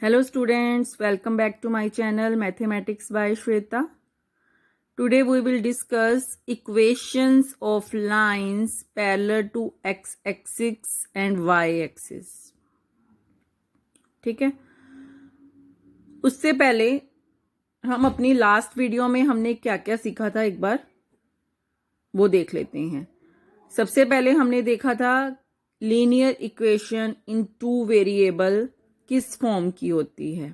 Hello students, welcome back to my channel Mathematics by Shweta. Today we will discuss equations of lines parallel to x-axis and y-axis. ठीक है, उससे पहले हम अपनी last video में हमने क्या क्या सीखा था एक बार वो देख लेते हैं। सबसे पहले हमने देखा था linear equation in two variable किस फॉर्म की होती है।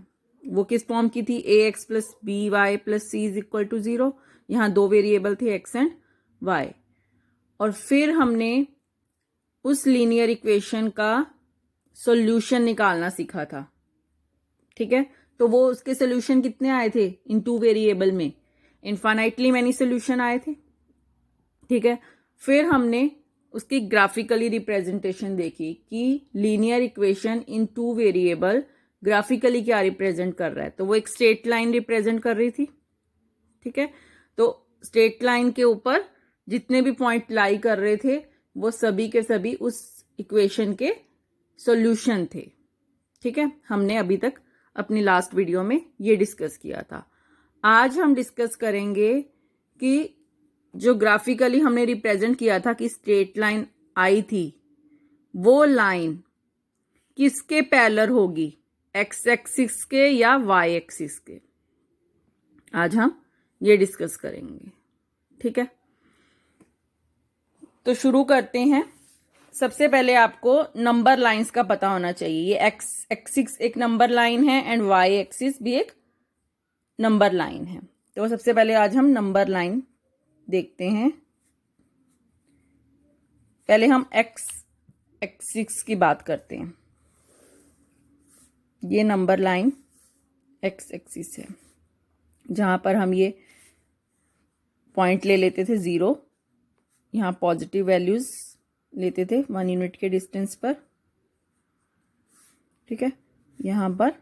वो किस फॉर्म की थी? A x plus b y plus c is equal to 0। यहाँ दो वेरिएबल थे एक्स एंड वाई। और फिर हमने उस लीनियर इक्वेशन का सॉल्यूशन निकालना सीखा था। ठीक है, तो वो उसके सॉल्यूशन कितने आए थे इन टू वेरिएबल में? इनफाइनाइटली मैनी सॉल्यूशन आए थे। ठीक है, फिर हमने उसकी ग्राफिकली रिप्रेजेंटेशन देखी कि linear equation in two variable graphically क्या रिप्रेजेंट कर रहा है। तो वो एक स्ट्रेट लाइन रिप्रेजेंट कर रही थी। ठीक है, तो स्ट्रेट लाइन के ऊपर जितने भी पॉइंट लाई कर रहे थे वो सभी के सभी उस इक्वेशन के सॉल्यूशन थे। ठीक है, हमने अभी तक अपनी लास्ट वीडियो में ये डिस्कस किया था। आज हम डिस्कस करेंगे कि जो ग्राफिकली हमने रिप्रेजेंट किया था कि स्ट्रेट लाइन आई थी, वो लाइन किसके पैरेलल होगी, एक्स एक्सिस के या वाई एक्सिस के? आज हम ये डिस्कस करेंगे। ठीक है, तो शुरू करते हैं। सबसे पहले आपको नंबर लाइंस का पता होना चाहिए। ये एक्स एक्सिस एक नंबर लाइन है एंड वाई एक्सिस भी एक नंबर लाइन है। तो सबसे पहले आज हम नंबर लाइन देखते हैं। पहले हम एक्स एक्सिस की बात करते हैं। ये नंबर लाइन एक्स एक्सिस है, जहां पर हम ये पॉइंट ले लेते थे 0। यहां पॉजिटिव वैल्यूज लेते थे 1 यूनिट के डिस्टेंस पर। ठीक है, यहां पर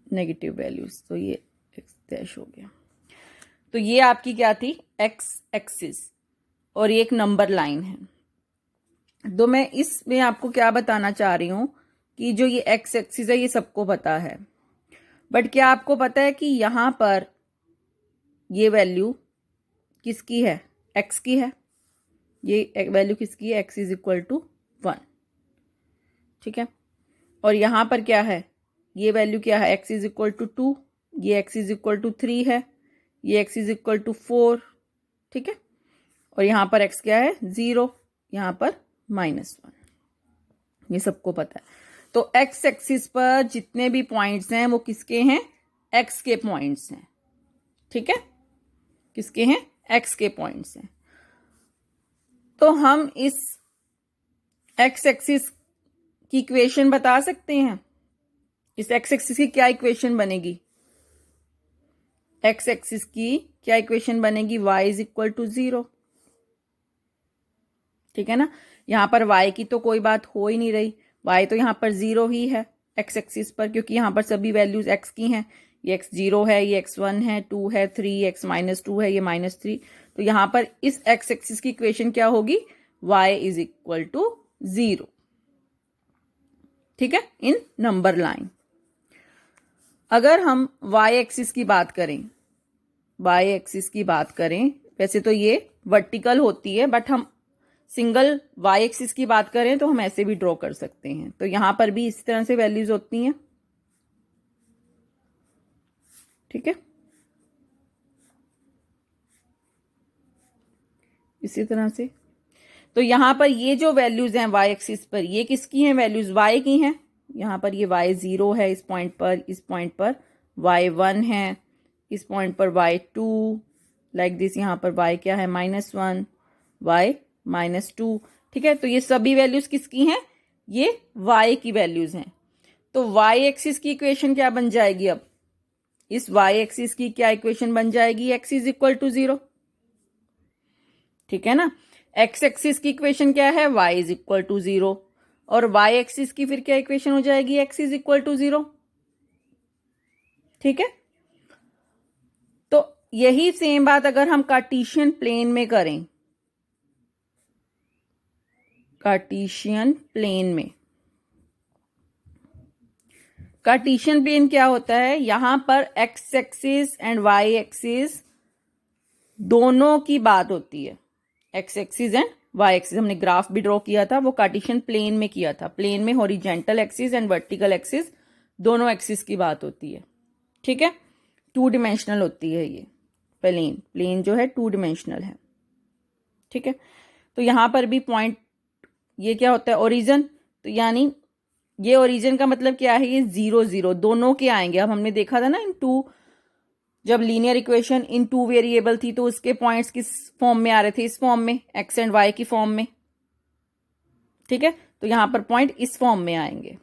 नेगेटिव वैल्यूज, तो ये एक्स डैश हो गया। तो ये आपकी क्या थी? एक्स एक्सिस, और ये एक नंबर लाइन है। तो मैं इसमें आपको क्या बताना चाह रही हूं कि जो ये एक्स एक्सिस है ये सबको पता है, बट क्या आपको पता है कि यहां पर ये वैल्यू किसकी है? एक्स की है। ये वैल्यू किसकी है? X is equal to 1। ठीक है, और यहां पर क्या है? ये वैल्यू क्या है? एक्स इज इक्वल टू 2, ये एक्स इज इक्वल टू 3 है, ये एक्स इज इक्वल टू 4। ठीक है, और यहां पर एक्स क्या है? 0, यहां पर -1। ये सबको पता है। तो एक्स एक्सिस पर जितने भी पॉइंट्स हैं वो किसके हैं? एक्स के पॉइंट्स हैं। ठीक है, किसके हैं? एक्स के पॉइंट्स हैं। तो हम इस एक्स एक्सिस की इक्वेशन बता सकते हैं। इस एक्स एक्सिस की क्या इक्वेशन बनेगी? एक्स एक्सिस की क्या इक्वेशन बनेगी? y is equal to 0। ठीक है ना, यहां पर y की तो कोई बात हो ही नहीं रही। y तो यहां पर 0 ही है एक्स एक्सिस पर, क्योंकि यहां पर सभी वैल्यूज x की हैं। ये x0 है, ये x1 है, 2 है, 3, x -2 है, ये -3। तो यहां पर इस एक्स एक्सिस की इक्वेशन क्या होगी? y is equal to 0। ठीक है, इन नंबर लाइन। अगर हम y एक्सिस की बात करें, y एक्सिस की बात करें, वैसे तो ये वर्टिकल होती है, बट हम सिंगल y एक्सिस की बात करें तो हम ऐसे भी ड्रॉ कर सकते हैं। तो यहां पर भी इस तरह से वैल्यूज होती हैं। ठीक है, इसी तरह से। तो यहां पर ये जो वैल्यूज हैं y एक्सिस पर, ये किसकी हैं? वैल्यूज y की हैं। यहां पर ये y0 है इस पॉइंट पर, इस पॉइंट पर y1 है, इस पॉइंट पर y2, लाइक दिस। यहां पर y क्या है? -1, y -2। ठीक है, तो ये सभी वैल्यूज किसकी हैं? ये y की वैल्यूज हैं। तो y एक्सिस की इक्वेशन क्या बन जाएगी? अब इस y एक्सिस की क्या इक्वेशन बन जाएगी? x is equal to 0। ठीक है ना, x एक्सिस की इक्वेशन क्या है? y is equal to 0। और y एक्सिस की फिर क्या इक्वेशन हो जाएगी? x is equal to 0। ठीक है, तो यही सेम बात अगर हम कार्टेशियन प्लेन में करें, कार्टेशियन प्लेन में कार्टेशियन प्लेन क्या होता है, यहां पर x axis and y axis दोनों की बात होती है। X axis and y axis, हमने ग्राफ भी ड्रॉ किया था, वो कार्टेशियन प्लेन में किया था। प्लेन में horizontal axis and vertical axis दोनों एक्सिस की बात होती है। ठीक है, 2 डिमेंशनल होती है ये प्लेन जो है 2 डिमेंशनल है। ठीक है, तो यहां पर भी पॉइंट, ये क्या होता है, ओरिजिन। तो यानी ये ओरिजिन का मतलब क्या है, ये 0 0 दोनों के आएंगे। अब हमने देखा था ना जब लीनियर इक्वेशन इन 2 वेरिएबल थी तो उसके पॉइंट्स किस फॉर्म में आ रहे थे, इस फॉर्म में, एक्स एंड वाई की फॉर्म में। ठीक है, तो यहां पर पॉइंट इस फॉर्म में आएंगे।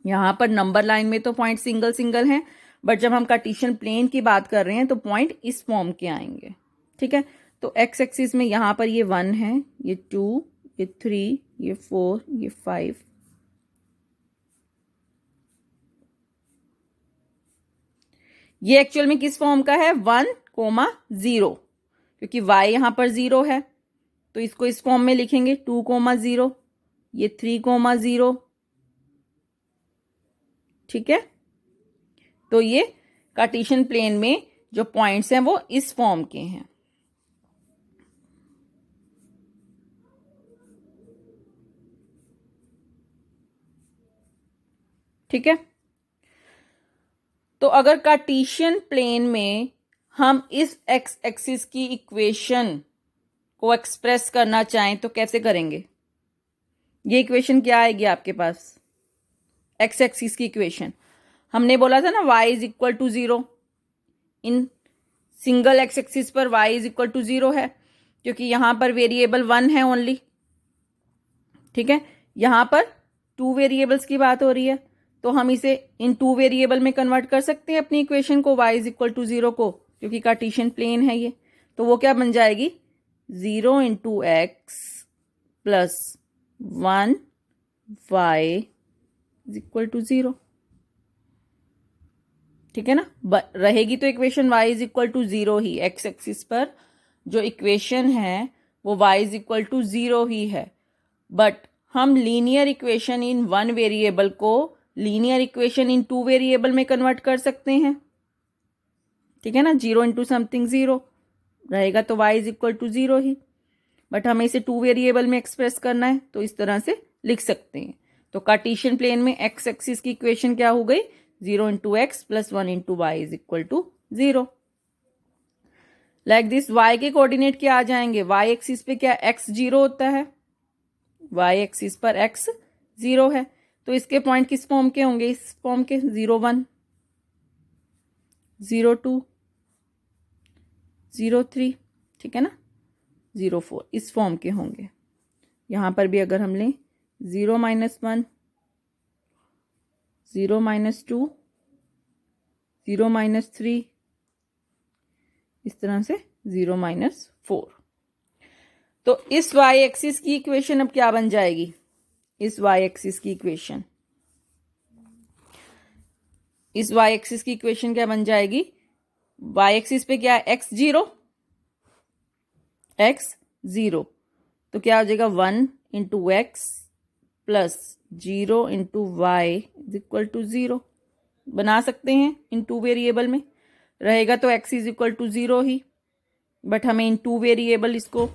यहां पर नंबर लाइन में तो पॉइंट सिंगल सिंगल हैं, बट जब हम कार्टेशियन प्लेन की बात कर रहे हैं तो पॉइंट इस फॉर्म के आएंगे। ठीक है, तो एक्स एक्सिस में यहां पर ये 1 है, ये 2, ये 3, ये 4, ये 5, ये एक्चुअल में किस फॉर्म का है, 1, 0, क्योंकि y यहां पर 0 है तो इसको इस फॉर्म में लिखेंगे 2, 0, ये 3, 0। ठीक है, तो ये कार्टेशियन प्लेन में जो पॉइंट्स हैं वो इस फॉर्म के हैं। ठीक है, तो अगर कार्टेशियन प्लेन में हम इस एक्स एक्सिस की इक्वेशन को एक्सप्रेस करना चाहें तो कैसे करेंगे? ये इक्वेशन क्या आएगी आपके पास, एक्स एक्सिस की इक्वेशन। हमने बोला था ना y is equal to 0, in single x axis पर y इज इक्वल टू 0 है, क्योंकि यहां पर वेरिएबल 1 है ओनली। ठीक है, यहां पर 2 वेरिएबल्स की बात हो रही है, तो हम इसे इन 2 वेरिएबल में कन्वर्ट कर सकते हैं अपनी इक्वेशन को, y इज इक्वल टू 0 को, क्योंकि कार्टेशियन प्लेन है ये। तो वो क्या बन जाएगी, 0 into x plus 1 y is equal to 0। ठीक है ना, रहेगी तो equation y is equal to 0 ही। एक्स एक्सिस पर जो इक्वेशन है वो y इज इक्वल टू 0 ही है, बट हम लीनियर इक्वेशन इन 1 वेरिएबल को लीनियर इक्वेशन इन 2 वेरिएबल में कन्वर्ट कर सकते हैं। ठीक है ना, 0 इंटू समथिंग 0 रहेगा तो y इज इक्वल टू 0 ही, बट हमें इसे 2 वेरिएबल में एक्सप्रेस करना है तो इस तरह से लिख सकते हैं। तो कार्टेशियन प्लेन में एक्स एक्सिस की इक्वेशन क्या हो गई, 0 into x plus 1 into y is equal to 0। Like this, y के कोऑर्डिनेट क्या आ जाएंगे, y एक्सिस पे क्या x 0 होता है, y एक्सिस पर x 0 है, तो इसके पॉइंट किस फॉर्म के होंगे, इस फॉर्म के, 0 1, 0 2, 0 3, ठीक है ना, 0 4, इस फॉर्म के होंगे। यहां पर भी अगर हम लें 0 -1, 0 -2, 0 -3, इस तरह से 0 -4। तो इस y एक्सिस की इक्वेशन अब क्या बन जाएगी, इस y एक्सिस की इक्वेशन, इस y एक्सिस की इक्वेशन क्या बन जाएगी, y एक्सिस पे क्या है, x 0, तो क्या हो जाएगा 1 into x plus 0 into y is equal to 0। बना सकते हैं इन 2 वेरिएबल में, रहेगा तो x इज इक्वल टू 0 ही, बट हमें इन 2 वेरिएबल इसको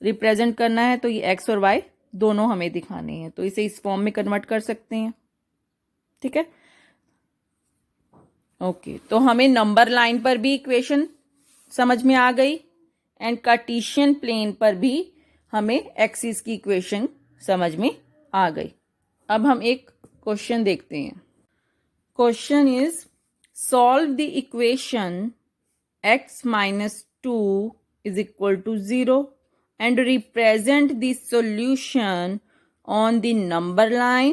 रिप्रेजेंट करना है तो ये x और y दोनों हमें दिखाने हैं, तो इसे इस फॉर्म में कन्वर्ट कर सकते हैं। ठीक है, ओके, तो हमें नंबर लाइन पर भी इक्वेशन समझ में आ गई एंड कार्टेशियन प्लेन पर भी हमें एक्सिस की इक्वेशन समझ में आ गई। अब हम एक क्वेश्चन देखते हैं। Question is, solve the equation x minus 2 is equal to 0 and represent the solution on the number line,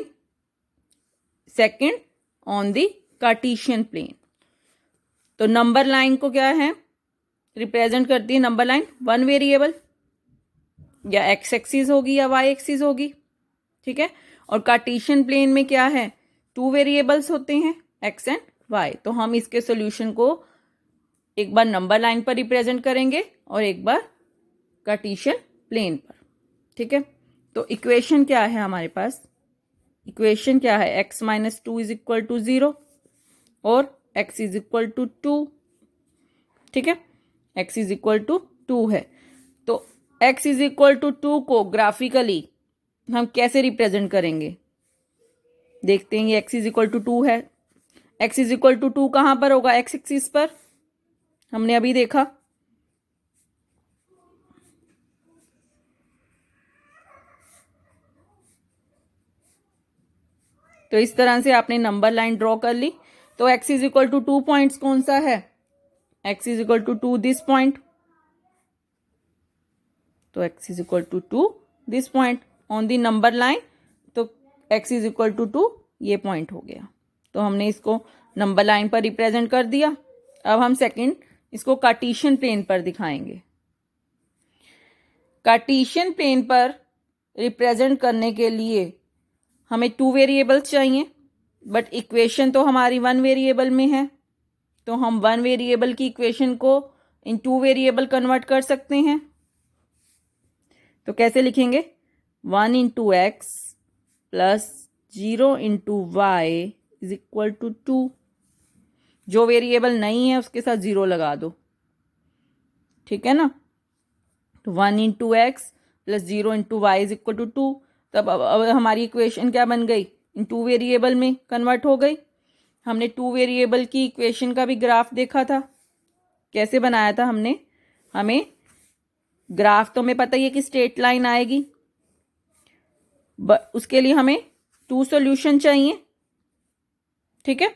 second on the Cartesian plane। तो नंबर लाइन को क्या है, रिप्रेजेंट करती है नंबर लाइन 1 वेरिएबल, या एक्स एक्सिस होगी या Y axis होगी। ठीक है, और कार्टेशियन प्लेन में क्या है, 2 वेरिएबल्स होते हैं एक्स एंड वाई। तो हम इसके सॉल्यूशन को एक बार नंबर लाइन पर रिप्रेजेंट करेंगे और एक बार कार्टेशियन प्लेन पर। ठीक है, तो इक्वेशन क्या है हमारे पास, इक्वेशन क्या है, x minus 2 is equal to 0 और x इज इक्वल टू 2। ठीक है, x इज इक्वल टू 2 है। तो x इज इक्वल टू 2 को ग्राफिकली हम कैसे रिप्रेजेंट करेंगे, देखते हैं। ये x इज इक्वल टू 2 है, x इज इक्वल टू 2 कहां पर होगा, x एक्सिस पर, हमने अभी देखा। तो इस तरह से आपने नंबर लाइन ड्रॉ कर ली। तो x is equal to 2 points कौन सा है, x is equal to 2 this point. तो x is equal to 2 this point on the number line. तो x इज इक्वल टू 2 ये पॉइंट हो गया। तो हमने इसको नंबर लाइन पर रिप्रेजेंट कर दिया। अब हम सेकंड इसको कार्टेशियन प्लेन पर दिखाएंगे। कार्टेशियन प्लेन पर रिप्रेजेंट करने के लिए हमें 2 वेरिएबल्स चाहिए, बट इक्वेशन तो हमारी 1 वेरिएबल में है। तो हम 1 वेरिएबल की इक्वेशन को इन 2 वेरिएबल कन्वर्ट कर सकते हैं। तो कैसे लिखेंगे, 1 into x plus 0 into y is equal to 2। जो वेरिएबल नहीं है उसके साथ 0 लगा दो, ठीक है ना। तो 1 into x plus 0 into y is equal to 2। तब अब हमारी इक्वेशन क्या बन गई, इन 2 वेरिएबल में कन्वर्ट हो गई। हमने 2 वेरिएबल की इक्वेशन का भी ग्राफ देखा था, कैसे बनाया था हमने। हमें ग्राफ तो हमें पता ही है कि स्ट्रेट लाइन आएगी, उसके लिए हमें 2 सॉल्यूशन चाहिए। ठीक है,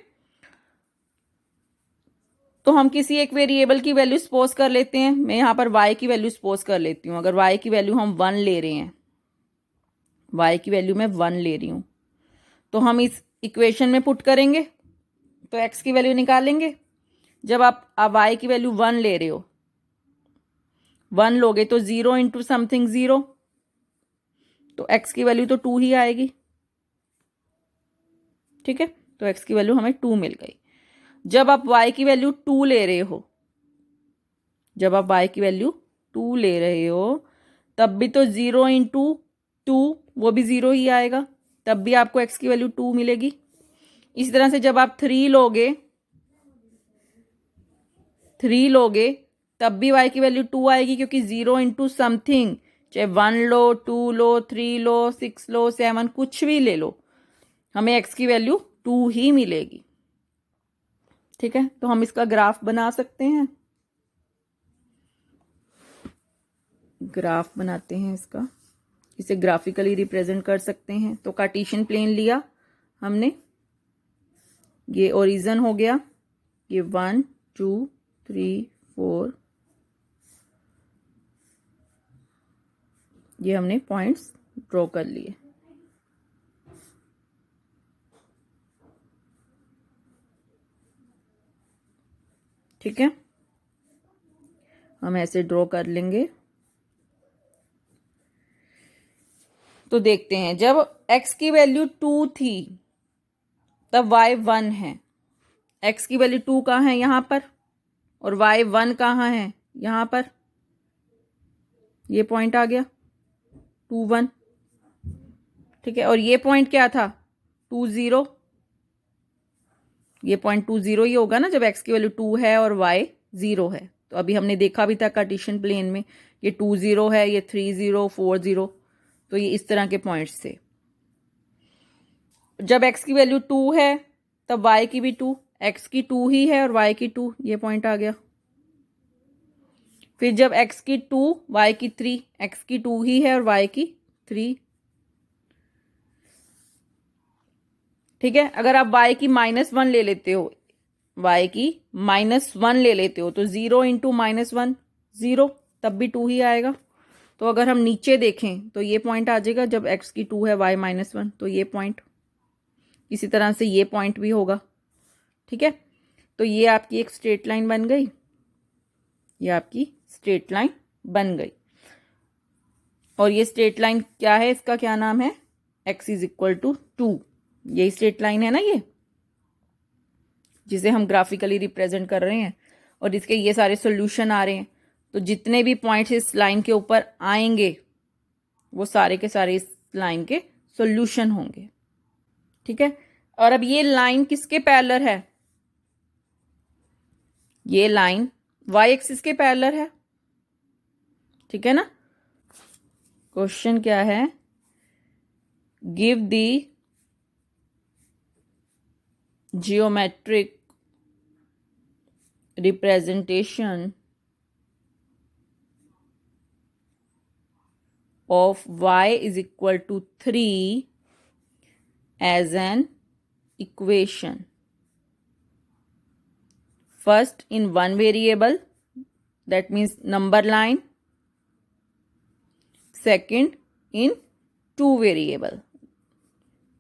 तो हम किसी एक वेरिएबल की वैल्यू सपोज कर लेते हैं। मैं यहां पर y की वैल्यू सपोज कर लेती हूं। अगर y की वैल्यू हम 1 ले रहे हैं, y की वैल्यू मैं 1 ले रही हूं, तो हम इस इक्वेशन में पुट करेंगे तो x की वैल्यू निकालेंगे। जब आप y की वैल्यू 1 ले रहे हो, 1 लोगे तो 0 इंटू समथिंग 0, तो x की वैल्यू तो 2 ही आएगी। ठीक है, तो x की वैल्यू हमें 2 मिल गई। जब आप y की वैल्यू 2 ले रहे हो, जब आप y की वैल्यू 2 ले रहे हो, तब भी तो 0 इंटू 2 वो भी 0 ही आएगा, तब भी आपको x की वैल्यू 2 मिलेगी। इसी तरह से जब आप 3 लोगे तब भी y की वैल्यू 2 आएगी, क्योंकि 0 इंटू समथिंग, चाहे 1 लो, 2 लो, 3 लो, 6 लो, 7 कुछ भी ले लो, हमें x की वैल्यू 2 ही मिलेगी। ठीक है, तो हम इसका ग्राफ बना सकते हैं। ग्राफ बनाते हैं इसका, इसे ग्राफिकली रिप्रेजेंट कर सकते हैं। तो कार्टेशियन प्लेन लिया हमने, ये ओरिजिन हो गया, ये 1 2 3 4, ये हमने पॉइंट्स ड्रॉ कर लिए। ठीक है, हम ऐसे ड्रॉ कर लेंगे। तो देखते हैं, जब x की वैल्यू 2 थी तब y 1 है। x की वैल्यू 2 कहाँ है, यहाँ पर, और y 1 कहाँ है, यहाँ पर। ये पॉइंट आ गया 2 1। ठीक है, और ये पॉइंट क्या था, 2 0। ये पॉइंट 2 0 ही होगा ना, जब x की वैल्यू 2 है और y 0 है। तो अभी हमने देखा भी था कार्टेशियन प्लेन में, ये 2 0 है, ये 3 0 4 0। तो ये इस तरह के पॉइंट्स थे। जब x की वैल्यू 2 है तब y की भी 2, x की 2 ही है और y की 2, ये पॉइंट आ गया। फिर जब x की 2 y की 3, x की 2 ही है और y की 3। ठीक है, अगर आप y की -1 ले लेते हो, y की -1 ले लेते हो, तो 0 इंटू -1 0, तब भी 2 ही आएगा। तो अगर हम नीचे देखें तो ये पॉइंट आ जाएगा, जब x की 2 है y -1, तो ये पॉइंट। इसी तरह से ये पॉइंट भी होगा। ठीक है, तो ये आपकी एक स्ट्रेट लाइन बन गई, ये आपकी स्ट्रेट लाइन बन गई। और ये स्ट्रेट लाइन क्या है, इसका क्या नाम है, x इज इक्वल टू 2। यही स्ट्रेट लाइन है ना ये, जिसे हम ग्राफिकली रिप्रेजेंट कर रहे हैं, और इसके ये सारे सॉल्यूशन आ रहे हैं। तो जितने भी पॉइंट्स इस लाइन के ऊपर आएंगे वो सारे के सारे इस लाइन के सॉल्यूशन होंगे। ठीक है। और अब ये लाइन किसके पैरेलल है? ये लाइन वाई एक्सिस के पैरेलल है, ठीक है ना। क्वेश्चन क्या है? Give the geometric representation of y is equal to 3 as an equation. First in one variable, that means number line. Second in two variable,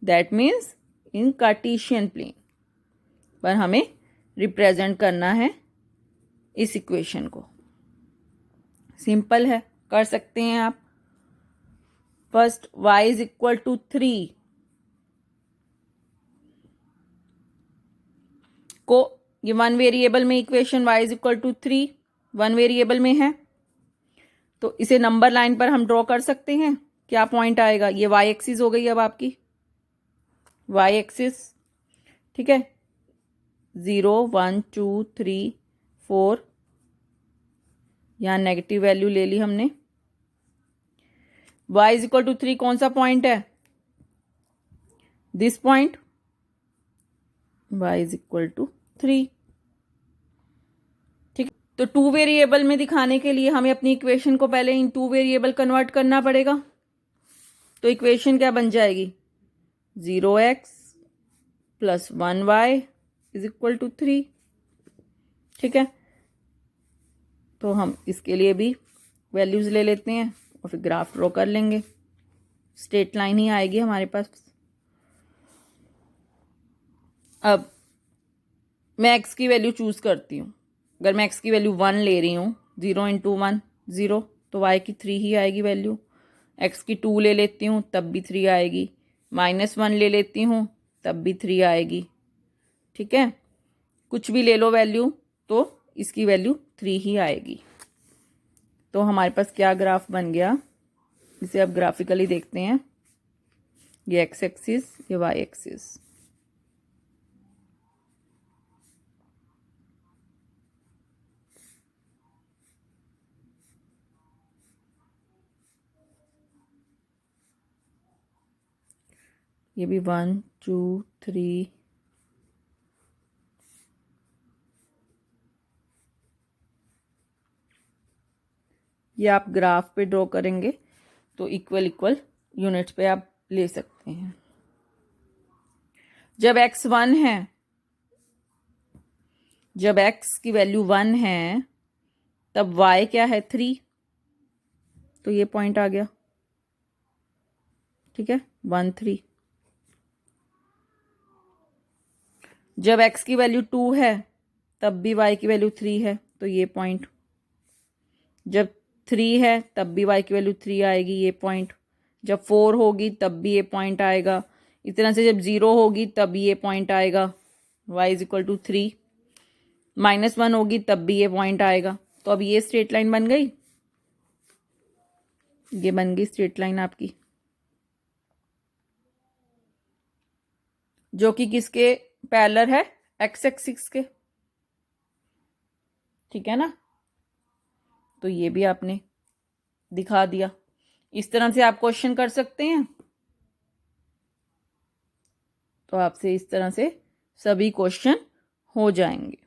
that means in Cartesian plane. पर हमें represent करना है इस equation को। Simple है, कर सकते हैं आप। First y is equal to 3 को ये वन वेरिएबल में equation y is equal to 3 one variable में है, तो इसे नंबर लाइन पर हम ड्रॉ कर सकते हैं। क्या पॉइंट आएगा? ये y एक्सिस हो गई अब आपकी y एक्सिस, ठीक है। 0 1 2 3 4, यहां नेगेटिव वैल्यू ले ली हमने। y इज इक्वल टू 3 कौन सा पॉइंट है? This point, y is equal to 3, ठीक। तो टू वेरिएबल में दिखाने के लिए हमें अपनी इक्वेशन को पहले इन टू वेरिएबल कन्वर्ट करना पड़ेगा। तो इक्वेशन क्या बन जाएगी? 0x plus 1y is equal to 3, ठीक है। तो हम इसके लिए भी वैल्यूज ले लेते हैं और फिर ग्राफ ड्रॉ कर लेंगे। स्ट्रेट लाइन ही आएगी हमारे पास। अब मैं x की वैल्यू चूज करती हूँ। अगर मैं x की वैल्यू 1 ले रही हूँ, 0 इंटू 1 0, तो y की 3 ही आएगी वैल्यू। x की 2 ले लेती हूँ तब भी 3 आएगी। -1 ले लेती हूँ तब भी 3 आएगी, ठीक है। कुछ भी ले लो वैल्यू, तो इसकी वैल्यू 3 ही आएगी। तो हमारे पास क्या ग्राफ बन गया, इसे अब ग्राफिकली देखते हैं। ये x एक्सिस, ये y एक्सिस। ये भी 1 2 3, ये आप ग्राफ पे ड्रॉ करेंगे तो इक्वल इक्वल यूनिट्स पे आप ले सकते हैं। जब x 1 है, जब x की वैल्यू 1 है, तब y क्या है? 3, तो ये पॉइंट आ गया, ठीक है। 1 3। जब x की वैल्यू 2 है, तब भी y की वैल्यू 3 है, तो ये पॉइंट। जब 3 है तब भी y की वैल्यू 3 आएगी, ये पॉइंट। जब 4 होगी तब भी ये पॉइंट आएगा। इस तरह से जब 0 होगी तब ये पॉइंट आएगा, y इज इक्वल टू 3। -1 होगी तब भी ये पॉइंट आएगा। तो अब ये स्ट्रेट लाइन बन गई, ये बन गई स्ट्रेट लाइन आपकी, जो कि किसके पैरेलल है? x एक्सिस के, ठीक है ना। तो ये भी आपने दिखा दिया। इस तरह से आप क्वेश्चन कर सकते हैं। तो आपसे इस तरह से सभी क्वेश्चन हो जाएंगे।